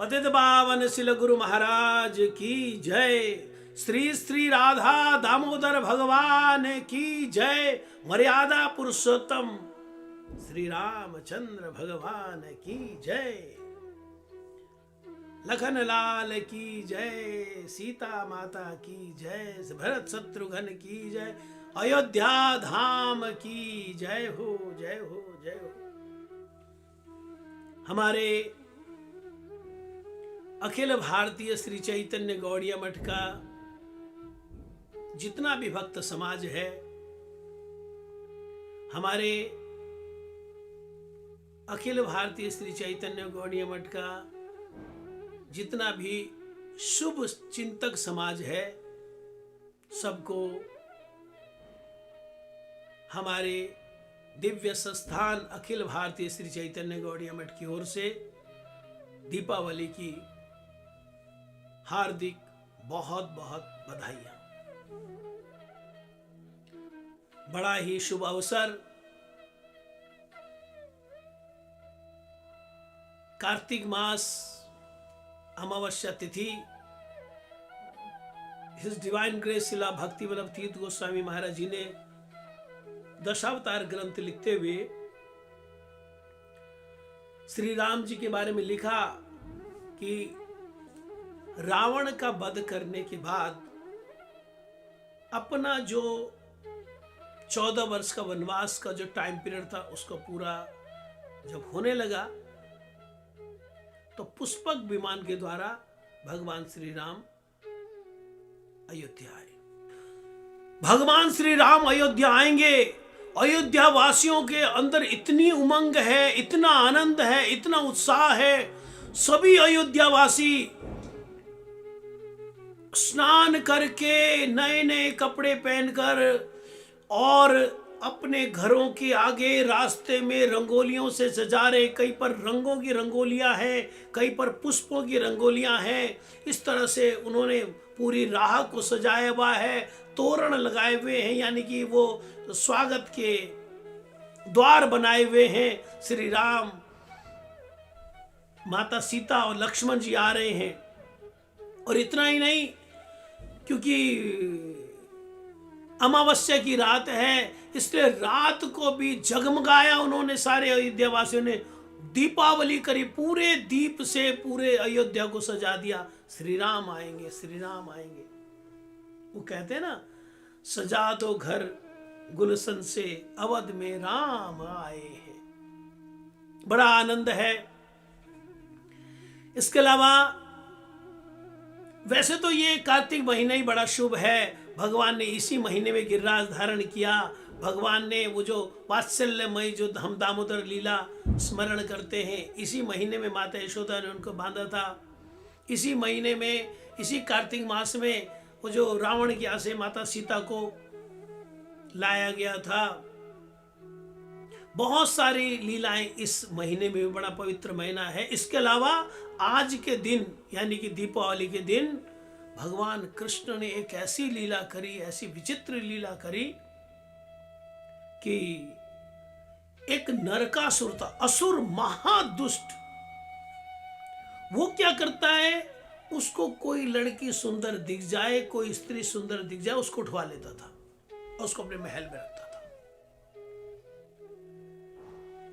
पतित पावन शिल गुरु महाराज की जय। श्री श्री राधा दामोदर भगवान की जय। मर्यादा पुरुषोत्तम श्री रामचंद्र भगवान की जय। लखन लाल की जय। सीता माता की जय। भरत शत्रुघ्न की जय। अयोध्या धाम की जय हो, जय हो, जय हो। हमारे अखिल भारतीय श्री चैतन्य गौड़िया मठ का जितना भी भक्त समाज है, हमारे अखिल भारतीय श्री चैतन्य गौड़िया मठ का जितना भी शुभ चिंतक समाज है, सबको हमारे दिव्य संस्थान अखिल भारतीय श्री चैतन्य गौड़िया मठ की ओर से दीपावली की हार्दिक बहुत बहुत बधाइयां। बड़ा ही शुभ अवसर, कार्तिक मास अमावस्या तिथि, हिज डिवाइन ग्रेस शिला भक्ति वल्लभ तीर्थ गोस्वामी महाराज जी ने दशावतार ग्रंथ लिखते हुए श्री राम जी के बारे में लिखा कि रावण का वध करने के बाद अपना जो 14 वर्ष का वनवास का जो टाइम पीरियड था, उसको पूरा जब होने लगा तो पुष्पक विमान के द्वारा भगवान श्री राम अयोध्या आए। भगवान श्री राम अयोध्या आएंगे। अयोध्या वासियों के अंदर इतनी उमंग है, इतना आनंद है, इतना उत्साह है। सभी अयोध्या वासी स्नान करके नए नए कपड़े पहनकर और अपने घरों के आगे रास्ते में रंगोलियों से सजा रहे। कहीं पर रंगों की रंगोलियां हैं, कहीं पर पुष्पों की रंगोलियां हैं। इस तरह से उन्होंने पूरी राह को सजाया हुआ है। तोरण लगाए हुए हैं, यानी कि वो स्वागत के द्वार बनाए हुए हैं। श्री राम, माता सीता और लक्ष्मण जी आ रहे हैं। और इतना ही नहीं, क्योंकि अमावस्या की रात है, इसलिए रात को भी जगमगाया उन्होंने। सारे अयोध्या वासियों ने दीपावली करी, पूरे दीप से पूरे अयोध्या को सजा दिया। श्री राम आएंगे, श्री राम आएंगे। वो कहते हैं ना, सजा दो घर गुलशन से, अवध में राम आए हैं। बड़ा आनंद है। इसके अलावा वैसे तो ये कार्तिक महीना ही बड़ा शुभ है। भगवान ने इसी महीने में गिरिराज धारण किया। भगवान ने वो जो वात्सल्यमयी जो हम दामोदर लीला स्मरण करते हैं, इसी महीने में माता यशोदा ने उनको बांधा था। इसी महीने में, इसी कार्तिक मास में वो जो रावण की यहाँ से माता सीता को लाया गया था। बहुत सारी लीलाएं इस महीने में भी, बड़ा पवित्र महीना है। इसके अलावा आज के दिन, यानी कि दीपावली के दिन, भगवान कृष्ण ने एक ऐसी लीला करी, ऐसी विचित्र लीला करी कि एक नरकासुर था, असुर महादुष्ट। वो क्या करता है, उसको कोई लड़की सुंदर दिख जाए, कोई स्त्री सुंदर दिख जाए, उसको उठवा लेता था और उसको अपने महल में रखता था।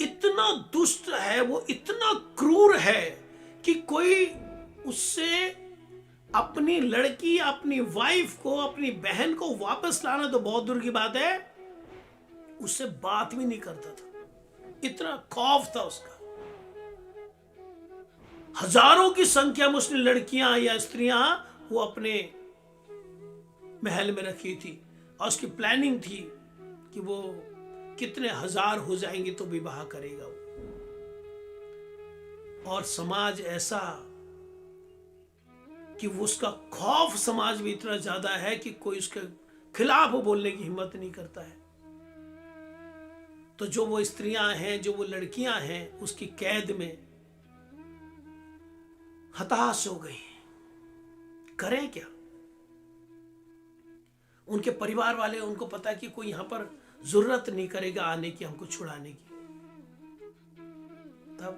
इतना दुष्ट है वो, इतना क्रूर है कि कोई उससे अपनी लड़की, अपनी वाइफ को, अपनी बहन को वापस लाना तो बहुत दूर की बात है, उससे बात भी नहीं करता था। इतना खौफ था उसका। हजारों की संख्या में उसने लड़कियां या स्त्रियां वो अपने महल में रखी थी और उसकी प्लानिंग थी कि वो कितने हजार हो जाएंगे तो विवाह करेगा वो। और समाज ऐसा कि वो, उसका खौफ समाज में इतना ज्यादा है कि कोई उसके खिलाफ बोलने की हिम्मत नहीं करता है। तो जो वो स्त्रियां हैं, जो वो लड़कियां हैं, उसकी कैद में हताश हो गई। करें क्या? उनके परिवार वाले, उनको पता कि कोई यहां पर जरूरत नहीं करेगा आने की, हमको छुड़ाने की। तब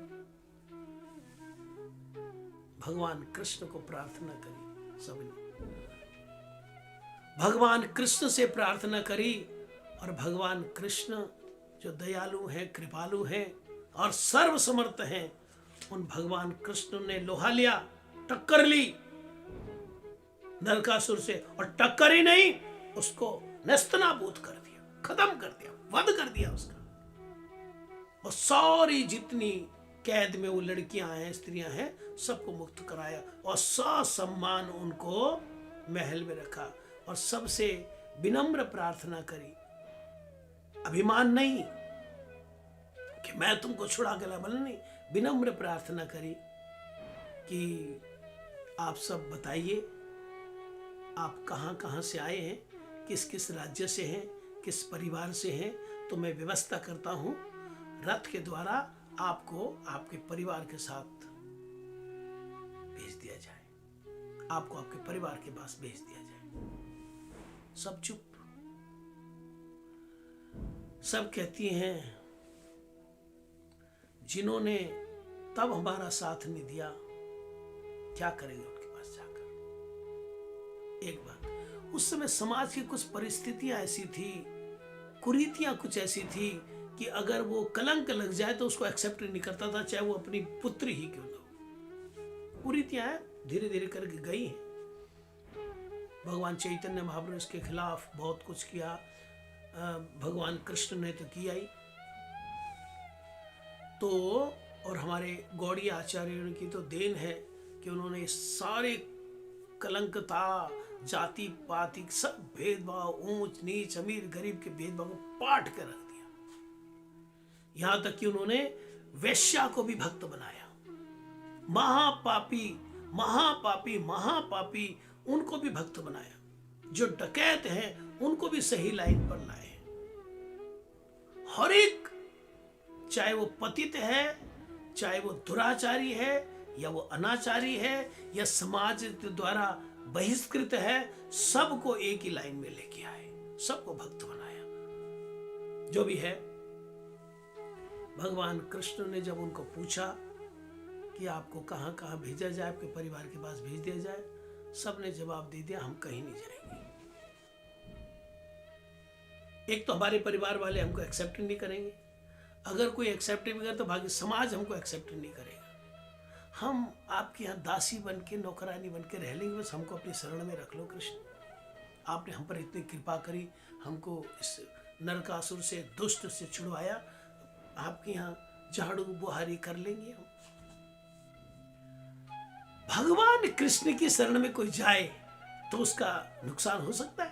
भगवान कृष्ण को प्रार्थना करी। सबने भगवान कृष्ण से प्रार्थना करी और भगवान कृष्ण जो दयालु हैं, कृपालु हैं और सर्वसमर्थ हैं, उन भगवान कृष्ण ने लोहा लिया, टक्कर ली नरकासुर से, और टक्कर ही नहीं, उसको नेस्तनाबूद कर दिया, खत्म कर दिया, वध कर दिया उसका। और सारी जितनी कैद में वो लड़कियां हैं, स्त्रियां हैं, सबको मुक्त कराया और ससम्मान उनको महल में रखा और सबसे विनम्र प्रार्थना करी। अभिमान नहीं कि मैं तुमको छुड़ा के ला, नहीं, विनम्र प्रार्थना करी कि आप सब बताइए आप कहाँ कहाँ से आए हैं, किस किस राज्य से हैं, किस परिवार से हैं, तो मैं व्यवस्था करता हूँ रथ के द्वारा आपको आपके परिवार के साथ भेज दिया जाए, आपको आपके परिवार के पास भेज दिया जाए। सब चुप। सब कहती हैं जिन्होंने तब हमारा साथ नहीं दिया, क्या करेंगे उनके पास जाकर। एक बात, उस समय समाज की कुछ परिस्थितियां ऐसी थी, कुरीतियां कुछ ऐसी थी कि अगर वो कलंक लग जाए तो उसको एक्सेप्ट नहीं करता था, चाहे वो अपनी पुत्री ही क्यों ना हो। कुरीतियां धीरे धीरे करके गई हैं। भगवान चैतन्य महाप्रभु इसके खिलाफ बहुत कुछ किया, भगवान कृष्ण ने तो किया ही। तो और हमारे गौड़ीय आचार्यों की तो देन है कि उन्होंने सारे कलंकता, जाति पाति, सब भेदभाव, ऊंच नीच, अमीर गरीब के भेदभाव को पाट कर रख दिया। यहां तक कि उन्होंने वैश्या को भी भक्त बनाया। महापापी महापापी महापापी उनको भी भक्त बनाया। जो डकैत हैं उनको भी सही लाइन पर लाए। हर एक, चाहे वो पतित है, चाहे वो दुराचारी है, या वो अनाचारी है, या समाज द्वारा बहिष्कृत है, सबको एक ही लाइन में लेके आए, सबको भक्त बनाया। जो भी है, भगवान कृष्ण ने जब उनको पूछा कि आपको कहां कहां भेजा जाए, आपके परिवार के पास भेज दिया जाए, सबने जवाब दे दिया, हम कहीं नहीं जाएंगे। एक तो हमारे परिवार वाले हमको एक्सेप्ट नहीं करेंगे, अगर कोई एक्सेप्ट नहीं करे तो बाकी समाज हमको एक्सेप्ट नहीं करेगा। हम आपके यहाँ दासी बन के, नौकरानी बन के रह लेंगे, बस हमको अपनी शरण में रख लो कृष्ण। आपने हम पर इतनी कृपा करी, हमको इस नरकासुर से, दुष्ट से छुड़वाया, आपके यहाँ झाड़ू बुहारी कर लेंगे हम। भगवान कृष्ण की शरण में कोई जाए तो उसका नुकसान हो सकता है?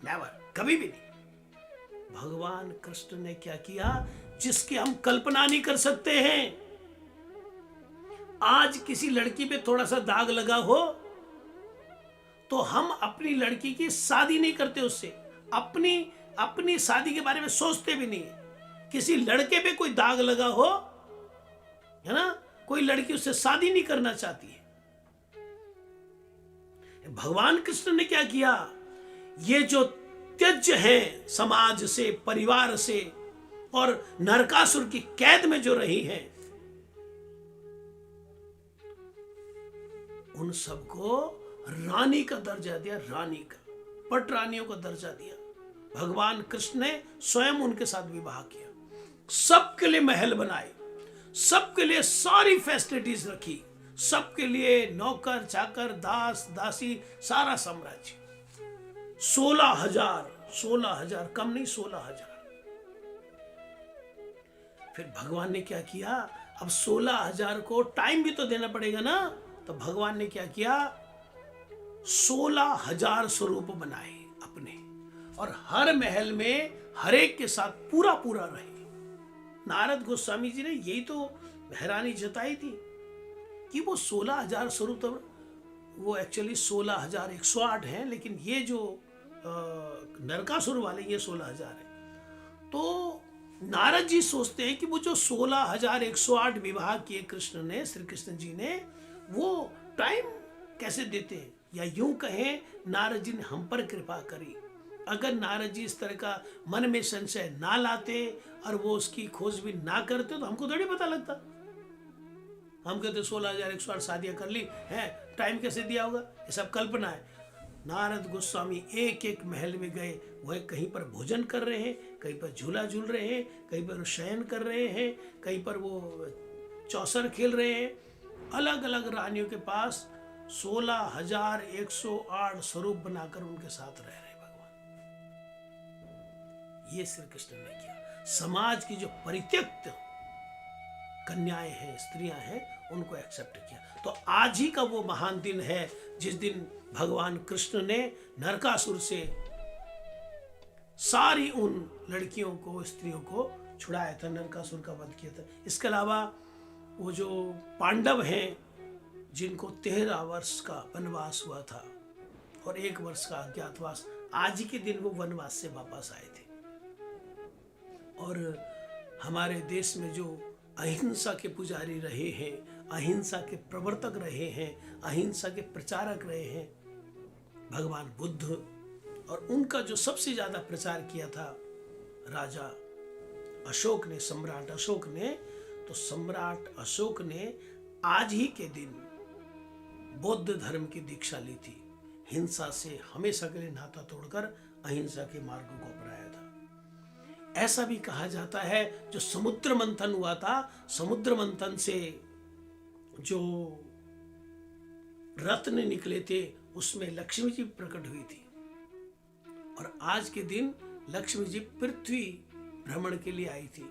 नेवर, कभी भी नहीं। भगवान कृष्ण ने क्या किया जिसकी हम कल्पना नहीं कर सकते हैं। आज किसी लड़की पे थोड़ा सा दाग लगा हो तो हम अपनी लड़की की शादी नहीं करते, उससे अपनी शादी के बारे में सोचते भी नहीं। किसी लड़के पे कोई दाग लगा हो, है ना, कोई लड़की उससे शादी नहीं करना चाहती है। भगवान कृष्ण ने क्या किया, ये जो त्यज्य है समाज से, परिवार से और नरकासुर की कैद में जो रही हैं, उन सबको रानी का दर्जा दिया, रानी का, पट रानियों का दर्जा दिया। भगवान कृष्ण ने स्वयं उनके साथ विवाह किया, सबके लिए महल बनाए, सबके लिए सारी फैसिलिटीज रखी, सबके लिए नौकर चाकर, दास दासी, सारा साम्राज्य। 16,000 कम नहीं, 16,000। फिर भगवान ने क्या किया, अब 16,000 को टाइम भी तो देना पड़ेगा ना, तो भगवान ने क्या किया, 16,000 स्वरूप बनाए अपने, और हर महल में हर एक के साथ पूरा पूरा रहे। नारद गोस्वामी जी ने यही तो हैरानी जताई थी कि वो 16,000 स्वरूप, तो वो एक्चुअली 16,108 हैं, लेकिन ये जो नरकासुर वाले ये 16,000 है। तो नारद जी सोचते हैं कि वो जो 16,108 विवाह किए कृष्ण ने, श्री कृष्ण जी ने, वो टाइम कैसे देते हैं, या यूं कहें नारद जी ने हम पर कृपा करी। अगर नारद जी इस तरह का मन में संशय ना लाते और वो उसकी खोजबीन ना करते तो हमको थोड़ी पता लगता। हम कहते 16,108 शादियां कर ली हैं, टाइम कैसे दिया होगा? ये सब कल्पना है। नारद गोस्वामी एक एक महल में गए, वह कहीं पर भोजन कर रहे हैं, कहीं पर झूला झूल रहे हैं, कहीं पर शयन कर रहे हैं, कहीं पर वो चौसर खेल रहे हैं। अलग अलग रानियों के पास 16,108 स्वरूप बनाकर उनके साथ रह रहे भगवान। ये श्री कृष्ण ने किया। समाज की जो परित्यक्त कन्याएं हैं, स्त्रियां हैं, उनको एक्सेप्ट किया। तो आज ही का वो महान दिन है जिस दिन भगवान कृष्ण ने नरकासुर से सारी उन लड़कियों को, स्त्रियों को छुड़ाया था, नरकासुर का वध किया था। इसके अलावा वो जो पांडव हैं जिनको 13 वर्ष का वनवास हुआ था और 1 वर्ष का अज्ञातवास, आज ही के दिन वो वनवास से वापस आए थे। और हमारे देश में जो अहिंसा के पुजारी रहे हैं, अहिंसा के प्रवर्तक रहे हैं, अहिंसा के प्रचारक रहे हैं भगवान बुद्ध, और उनका जो सबसे ज्यादा प्रचार किया था राजा अशोक ने, सम्राट अशोक ने, तो सम्राट अशोक ने आज ही के दिन बौद्ध धर्म की दीक्षा ली थी। हिंसा से हमेशा के लिए नाता तोड़कर अहिंसा के मार्ग को अपनाया था। ऐसा भी कहा जाता है जो समुद्र मंथन हुआ था, समुद्र मंथन से जो रत्न निकले थे उसमें लक्ष्मी जी प्रकट हुई थी। और आज के दिन लक्ष्मी जी पृथ्वी भ्रमण के लिए आई थी,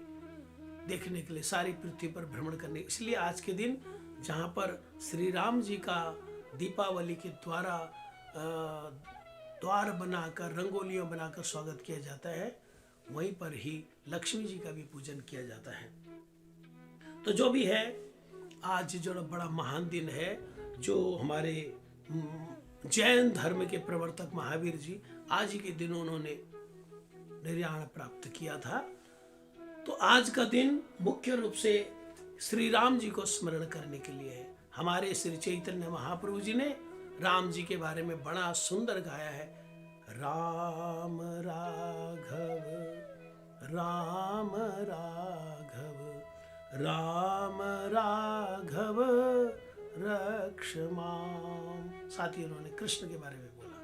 देखने के लिए, सारी पृथ्वी पर भ्रमण करने। इसलिए आज के दिन जहाँ पर श्री राम जी का दीपावली के द्वारा द्वार बनाकर, रंगोलियां बनाकर स्वागत किया जाता है, वहीं पर ही लक्ष्मी जी का भी पूजन किया जाता है। तो जो भी है, आज जो बड़ा महान दिन है, जो हमारे जैन धर्म के प्रवर्तक महावीर जी आज ही के दिन उन्होंने निर्याण प्राप्त किया था। तो आज का दिन मुख्य रूप से श्री राम जी को स्मरण करने के लिए है। हमारे श्री चैतन्य महाप्रभु जी ने राम जी के बारे में बड़ा सुंदर गाया है। राम राघव राम राघव राम राघव रक्षमाम। साथ ही उन्होंने कृष्ण के बारे में बोला,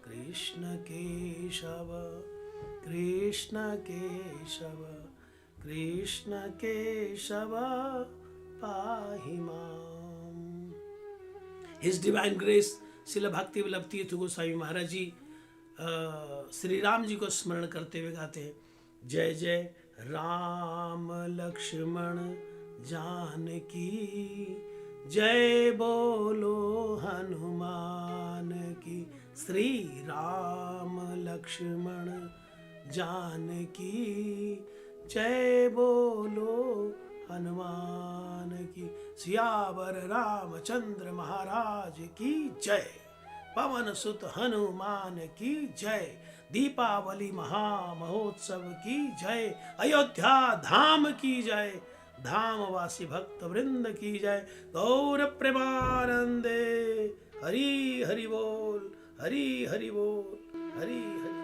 कृष्ण केशव कृष्ण केशव कृष्ण केशव पाहि माम। हिज डिवाइन ग्रेस श्रील भक्ति वल्लभ तीर्थ गोस्वामी महाराज जी श्री राम जी को स्मरण करते हुए गाते हैं, जय जय राम लक्ष्मण जानकी, जय बोलो हनुमान की। श्री राम लक्ष्मण जानकी, जय बोलो हनुमान की। सियावर रामचंद्र महाराज की जय, पवन सुत हनुमान की जय, दीपावली महामहोत्सव की जय, अयोध्या धाम की जय, धामवासी भक्त वृंद की जय। गौर प्रेमानंदे हरि हरि बोल, हरि हरि बोल, हरि हरि।